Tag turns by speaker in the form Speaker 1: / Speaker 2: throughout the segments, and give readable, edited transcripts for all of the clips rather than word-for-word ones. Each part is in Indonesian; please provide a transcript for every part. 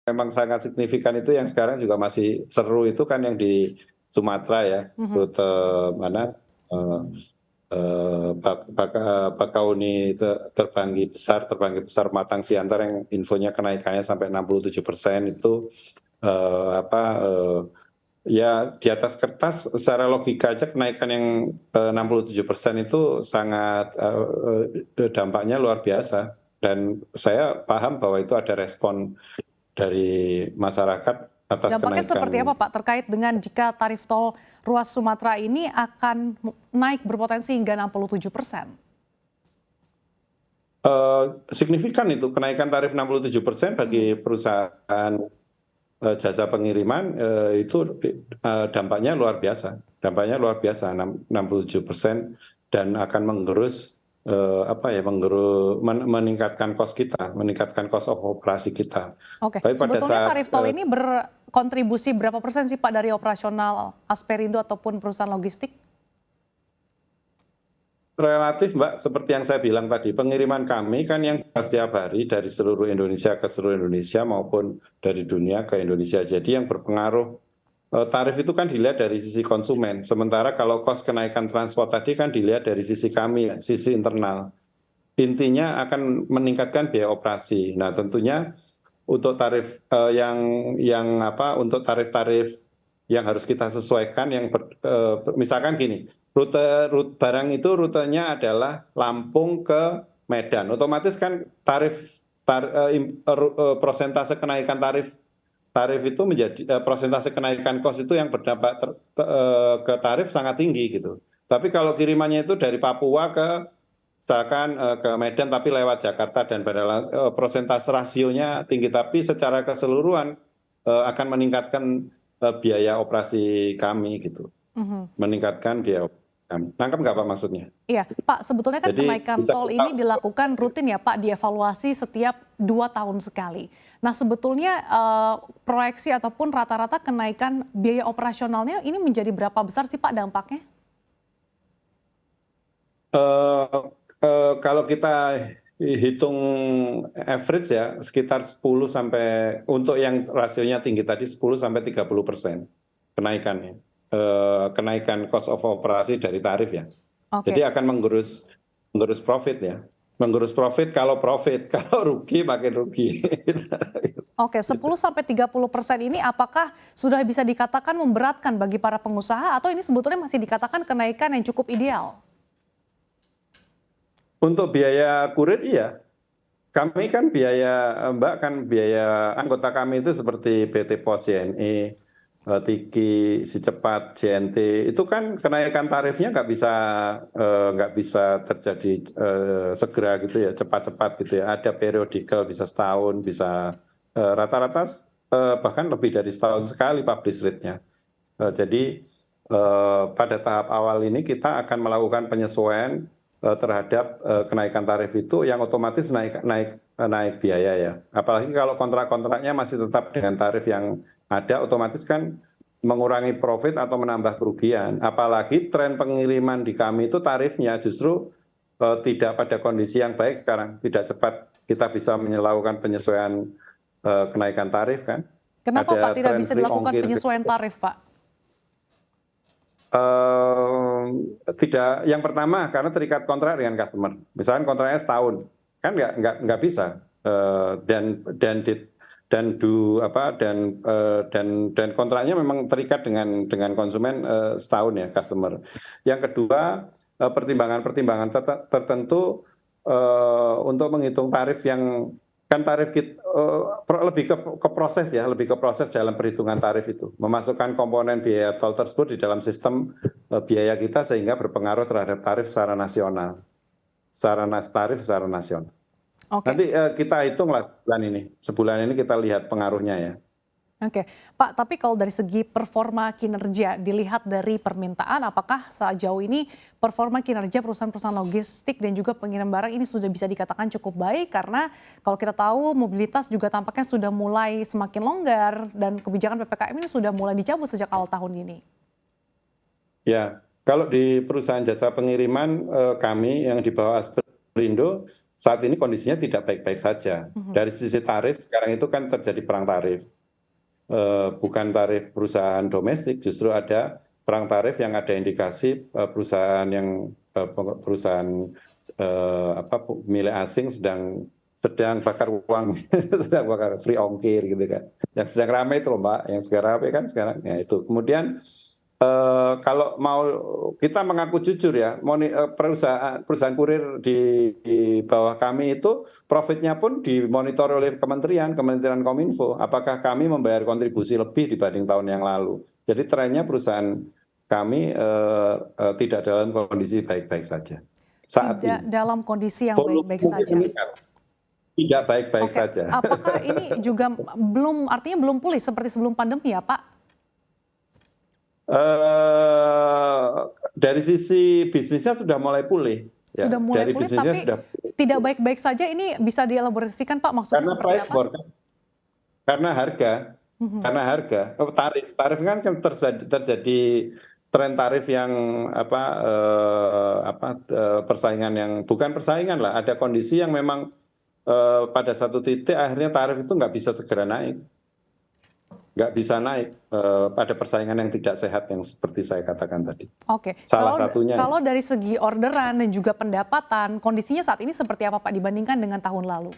Speaker 1: memang sangat signifikan itu yang sekarang juga masih seru itu kan yang di Sumatera ya,
Speaker 2: Mhm.
Speaker 1: rute mana eh, Bakauni terbanggi besar Matang Siantar yang infonya kenaikannya sampai 67% itu apa ya di atas kertas secara logika aja kenaikan yang 67% itu sangat dampaknya luar biasa dan saya paham bahwa itu ada respon dari masyarakat atas
Speaker 2: Dampaknya seperti apa
Speaker 1: kenaikan.
Speaker 2: Pak terkait dengan jika tarif tol ruas Sumatera ini akan naik berpotensi hingga 67%?
Speaker 1: Signifikan itu kenaikan tarif 67% bagi
Speaker 2: Mhm.
Speaker 1: perusahaan jasa pengiriman itu dampaknya luar biasa. Dampaknya luar biasa 67% dan akan menggerus apa ya meningkatkan kos kita, meningkatkan kos of operasi kita.
Speaker 2: Oke,
Speaker 1: Tapi pada
Speaker 2: sebetulnya
Speaker 1: saat
Speaker 2: tarif tol ini berkontribusi berapa persen sih Pak dari operasional Asperindo ataupun perusahaan logistik?
Speaker 1: relatif Mbak, seperti yang saya bilang tadi, pengiriman kami kan yang setiap hari dari seluruh Indonesia ke seluruh Indonesia maupun dari dunia ke Indonesia. Jadi yang berpengaruh tarif itu kan dilihat dari sisi konsumen. Sementara kalau kos kenaikan transport tadi kan dilihat dari sisi kami, sisi internal. Intinya akan meningkatkan biaya operasi. Nah, tentunya untuk tarif yang apa untuk tarif-tarif yang harus kita sesuaikan misalkan gini, rute barang itu rutenya adalah Lampung ke Medan. Otomatis kan prosentase kenaikan tarif tarif itu menjadi prosentase kenaikan kos itu yang berdampak ke tarif sangat tinggi gitu. Tapi kalau kirimannya itu dari Papua ke misalkan ke Medan tapi lewat Jakarta dan prosentase rasionya tinggi tapi secara keseluruhan akan meningkatkan biaya operasi kami gitu.
Speaker 2: Mhm.
Speaker 1: Meningkatkan biaya operasi kami. Nangkep nggak Pak maksudnya?
Speaker 2: Iya, Pak, sebetulnya kan
Speaker 1: Jadi
Speaker 2: kenaikan
Speaker 1: bisa
Speaker 2: tol
Speaker 1: kita
Speaker 2: ini dilakukan rutin ya Pak, dievaluasi setiap 2 tahun sekali. Nah sebetulnya proyeksi ataupun rata-rata kenaikan biaya operasionalnya ini menjadi berapa besar sih Pak dampaknya?
Speaker 1: eh, kalau kita hitung average ya sekitar 10 sampai untuk yang rasionya tinggi tadi 10 sampai 30% kenaikannya. Kenaikan cost of operasi dari tarif ya. Jadi
Speaker 2: Oke.
Speaker 1: akan menggerus menggerus profit ya. Menggerus profit kalau profit, kalau rugi makin rugi.
Speaker 2: Oke, 10-30% ini apakah sudah bisa dikatakan memberatkan bagi para pengusaha atau ini sebetulnya masih dikatakan kenaikan yang cukup ideal?
Speaker 1: Untuk biaya kurir iya. Kami kan biaya Mbak kan biaya anggota kami itu seperti PT Pos JNE, Tiki, Si Cepat, JNT itu kan kenaikan tarifnya nggak bisa terjadi segera gitu ya cepat-cepat gitu ya. Ada periodikal bisa setahun, bisa rata-rata bahkan lebih dari setahun sekali publish rate-nya. Jadi pada tahap awal ini kita akan melakukan penyesuaian terhadap kenaikan tarif itu yang otomatis naik biaya ya. Apalagi kalau kontrak-kontraknya masih tetap dengan tarif yang ada, otomatis kan mengurangi profit atau menambah kerugian. Apalagi tren pengiriman di kami itu tarifnya justru tidak pada kondisi yang baik sekarang, tidak cepat kita bisa melakukan penyesuaian kenaikan tarif kan.
Speaker 2: Kenapa Pak
Speaker 1: Ada
Speaker 2: tidak
Speaker 1: tren
Speaker 2: bisa
Speaker 1: free
Speaker 2: dilakukan
Speaker 1: ongkir
Speaker 2: penyesuaian tarif Pak?
Speaker 1: eh tidak, yang pertama karena terikat kontrak dengan customer. Misalkan kontraknya setahun, kan nggak bisa. Dan kontraknya memang terikat dengan konsumen setahun ya customer. Yang kedua pertimbangan-pertimbangan tertentu untuk menghitung tarif yang kan tarif kita lebih ke proses ya, lebih ke proses dalam perhitungan tarif itu, memasukkan komponen biaya tol tersebut di dalam sistem biaya kita sehingga berpengaruh terhadap tarif secara nasional, tarif secara nasional.
Speaker 2: Oke.
Speaker 1: Nanti kita hitunglah sebulan ini kita lihat pengaruhnya ya.
Speaker 2: Oke, Pak, tapi kalau dari segi performa kinerja, dilihat dari permintaan, apakah sejauh ini performa kinerja perusahaan-perusahaan logistik dan juga pengirim barang ini sudah bisa dikatakan cukup baik? Karena kalau kita tahu mobilitas juga tampaknya sudah mulai semakin longgar dan kebijakan PPKM ini sudah mulai dicabut sejak awal tahun ini.
Speaker 1: Ya, kalau di perusahaan jasa pengiriman kami yang di bawah Asperindo saat ini kondisinya tidak baik-baik saja. Dari sisi tarif, sekarang itu kan terjadi perang tarif. Bukan tarif perusahaan domestik, justru ada perang tarif yang ada indikasi perusahaan milik asing sedang bakar uang, sedang bakar free ongkir gitu kan. Yang sedang ramai itu loh Mbak, yang sekarang ramai kan sekarang. Ya itu. Kemudian kalau mau kita mengaku jujur ya, perusahaan kurir di bawah kami itu profitnya pun dimonitor oleh Kementerian Kominfo. Apakah kami membayar kontribusi lebih dibanding tahun yang lalu? Jadi trennya perusahaan kami tidak dalam kondisi baik-baik saja saat
Speaker 2: Tidak
Speaker 1: ini.
Speaker 2: dalam kondisi yang
Speaker 1: Volume
Speaker 2: baik-baik saja.
Speaker 1: tidak baik-baik
Speaker 2: Oke,
Speaker 1: saja.
Speaker 2: apakah ini juga artinya belum pulih seperti sebelum pandemi ya Pak?
Speaker 1: Dari sisi bisnisnya sudah mulai pulih. Ya,
Speaker 2: Sudah mulai
Speaker 1: dari
Speaker 2: pulih,
Speaker 1: bisnisnya
Speaker 2: tapi
Speaker 1: sudah
Speaker 2: tidak baik-baik saja. Ini bisa dielaborasikan Pak, maksudnya
Speaker 1: karena
Speaker 2: seperti
Speaker 1: price
Speaker 2: apa?
Speaker 1: war kan, karena harga, tarif kan terjadi tren tarif yang persaingan yang bukan persaingan lah, ada kondisi yang memang pada satu titik akhirnya tarif itu nggak bisa segera naik. Nggak bisa naik pada persaingan yang tidak sehat yang seperti saya katakan tadi.
Speaker 2: Oke,
Speaker 1: Salah satunya
Speaker 2: kalau dari segi orderan dan juga pendapatan, kondisinya saat ini seperti apa Pak dibandingkan dengan tahun lalu?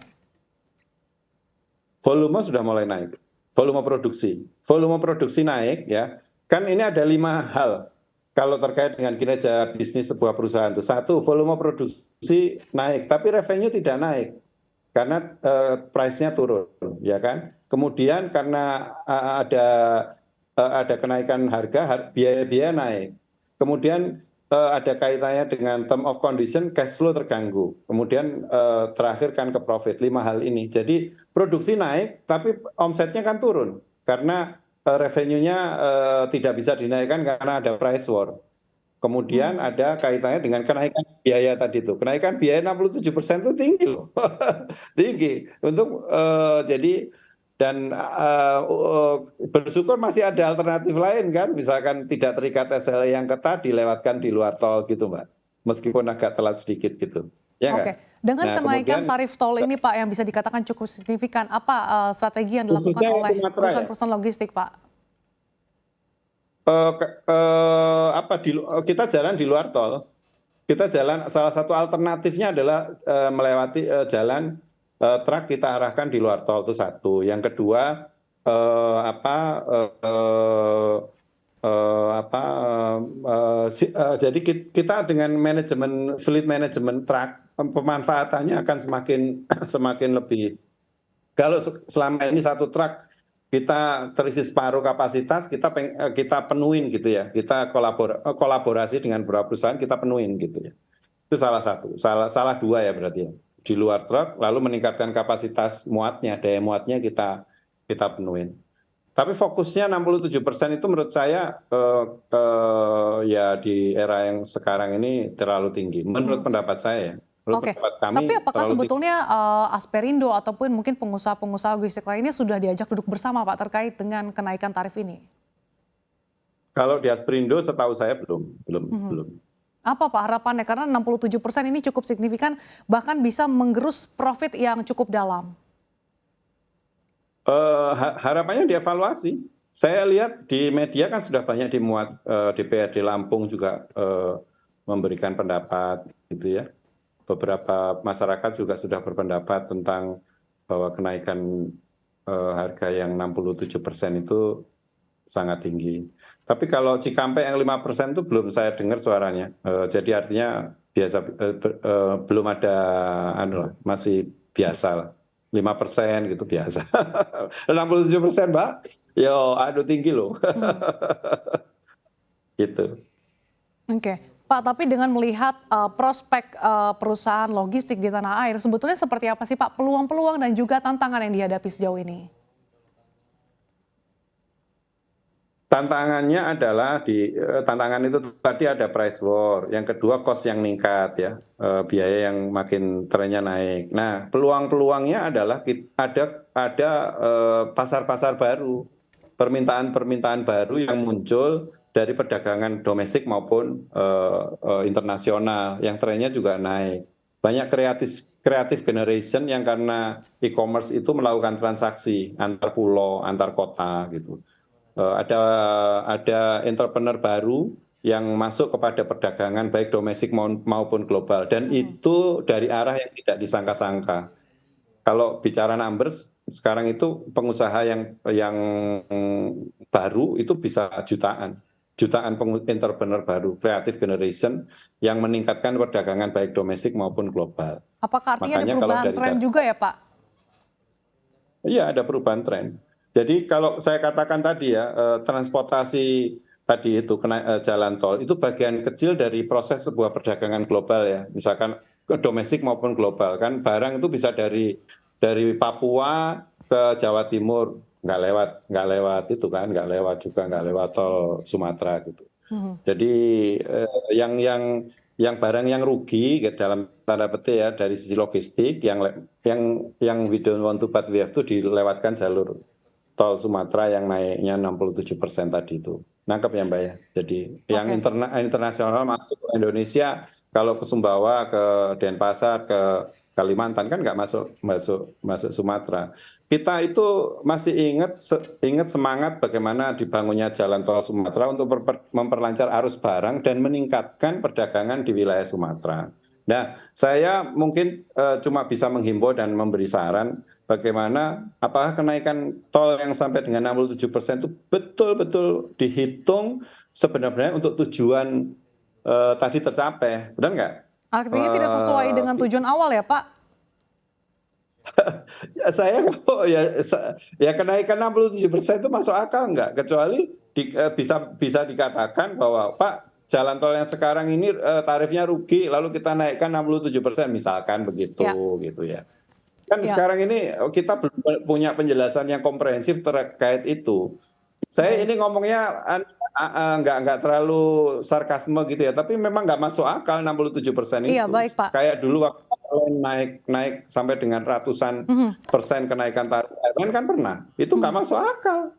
Speaker 1: volume sudah mulai naik, volume produksi naik ya. Kan ini ada 5 hal kalau terkait dengan kinerja bisnis sebuah perusahaan itu. Satu, volume produksi naik, tapi revenue tidak naik karena price-nya turun, ya kan. Kemudian karena ada kenaikan harga, biaya-biaya naik. Kemudian ada kaitannya dengan term of condition, cash flow terganggu. Kemudian terakhir kan ke profit, 5 hal ini. Jadi produksi naik, tapi omsetnya kan turun karena revenue-nya tidak bisa dinaikkan karena ada price war. Kemudian ada kaitannya dengan kenaikan biaya tadi itu. Kenaikan biaya 67% itu tinggi loh. Tinggi. Jadi dan bersyukur masih ada alternatif lain kan, misalkan tidak terikat SLA yang ketat dilewatkan di luar tol gitu Mbak. Meskipun agak telat sedikit gitu. Ya
Speaker 2: Oke,
Speaker 1: nggak?
Speaker 2: dengan
Speaker 1: Nah
Speaker 2: kenaikan
Speaker 1: kemudian
Speaker 2: tarif tol ini Pak yang bisa dikatakan cukup signifikan, apa strategi yang dilakukan
Speaker 1: khususnya
Speaker 2: oleh
Speaker 1: Sumatera ya.
Speaker 2: perusahaan-perusahaan logistik Pak?
Speaker 1: Kita jalan di luar tol. Kita jalan, salah satu alternatifnya adalah melewati jalan truk kita arahkan di luar tol, itu satu. Yang kedua, jadi kita dengan fleet manajemen truk, pemanfaatannya akan semakin lebih. Kalau selama ini satu truk kita terisi separuh kapasitas, kita penuhin gitu ya. Kita kolaborasi dengan beberapa perusahaan, kita penuhin gitu ya. Itu salah satu, salah dua ya berarti ya. Di luar truk, lalu meningkatkan kapasitas muatnya, daya muatnya kita penuhin. Tapi fokusnya 67% itu menurut saya ya di era yang sekarang ini terlalu tinggi. Menurut pendapat saya ya. Menurut
Speaker 2: Oke,
Speaker 1: pendapat kami
Speaker 2: tapi apakah
Speaker 1: terlalu tinggi.
Speaker 2: sebetulnya Asperindo ataupun mungkin pengusaha-pengusaha logistik lainnya sudah diajak duduk bersama Pak terkait dengan kenaikan tarif ini?
Speaker 1: Kalau di Asperindo setahu saya belum.
Speaker 2: Apa Pak harapannya? Karena 67% ini cukup signifikan, bahkan bisa menggerus profit yang cukup dalam.
Speaker 1: Harapannya dievaluasi. Saya lihat di media kan sudah banyak dimuat, DPRD Lampung juga memberikan pendapat gitu ya. Beberapa masyarakat juga sudah berpendapat tentang bahwa kenaikan harga yang 67% itu sangat tinggi. Tapi kalau Cikampek yang 5% itu belum saya dengar suaranya. Jadi artinya belum ada masih biasa lah. 5% gitu biasa. 67% Mbak, yo aduh tinggi loh. Gitu.
Speaker 2: Oke, Pak, tapi dengan melihat prospek perusahaan logistik di tanah air, sebetulnya seperti apa sih Pak peluang-peluang dan juga tantangan yang dihadapi sejauh ini?
Speaker 1: Tantangannya adalah tantangan itu tadi ada price war, yang kedua cost yang meningkat ya, biaya yang makin trennya naik. Nah, peluang-peluangnya adalah ada pasar-pasar baru, permintaan-permintaan baru yang muncul dari perdagangan domestik maupun internasional, yang trennya juga naik. Banyak creative generation yang karena e-commerce itu melakukan transaksi antar pulau, antar kota gitu. Ada entrepreneur baru yang masuk kepada perdagangan baik domestik maupun global, dan itu dari arah yang tidak disangka-sangka. Kalau bicara numbers, sekarang itu pengusaha yang baru itu bisa jutaan entrepreneur baru, creative generation yang meningkatkan perdagangan baik domestik maupun global.
Speaker 2: Apakah artinya ada
Speaker 1: Makanya kalau
Speaker 2: perubahan
Speaker 1: dari
Speaker 2: tren juga ya Pak?
Speaker 1: Iya, ada perubahan tren. Jadi kalau saya katakan tadi ya, transportasi tadi itu jalan tol itu bagian kecil dari proses sebuah perdagangan global ya. Misalkan ke domestik maupun global kan, barang itu bisa dari Papua ke Jawa Timur, nggak lewat itu kan, nggak lewat tol Sumatera gitu. Jadi yang barang yang rugi dalam tanda petik ya dari sisi logistik yang we don't want to but we have to dilewatkan jalur tol Sumatera yang naiknya 67% tadi itu. Nangkep ya Mbak ya. Jadi yang internasional masuk ke Indonesia, kalau ke Sumbawa, ke Denpasar, ke Kalimantan kan nggak masuk Sumatera. Kita itu masih ingat semangat bagaimana dibangunnya jalan tol Sumatera untuk memperlancar arus barang dan meningkatkan perdagangan di wilayah Sumatera. Nah, saya mungkin cuma bisa menghimbau dan memberi saran bagaimana apakah kenaikan tol yang sampai dengan 67% itu betul-betul dihitung sebenarnya untuk tujuan tadi tercapai, benar nggak?
Speaker 2: Artinya tidak sesuai dengan tujuan awal ya Pak?
Speaker 1: Saya ya kenaikan 67% itu masuk akal nggak? Kecuali bisa dikatakan bahwa Pak, jalan tol yang sekarang ini tarifnya rugi, lalu kita naikkan 67%, misalkan begitu, gitu ya. Kan sekarang ini kita belum punya penjelasan yang komprehensif terkait itu. Saya ini ngomongnya nggak terlalu sarkasme gitu ya, tapi memang nggak masuk akal 67% itu.
Speaker 2: Iya, baik Pak.
Speaker 1: Kayak dulu waktu naik sampai dengan ratusan persen kenaikan tarif airline kan pernah, itu nggak masuk akal.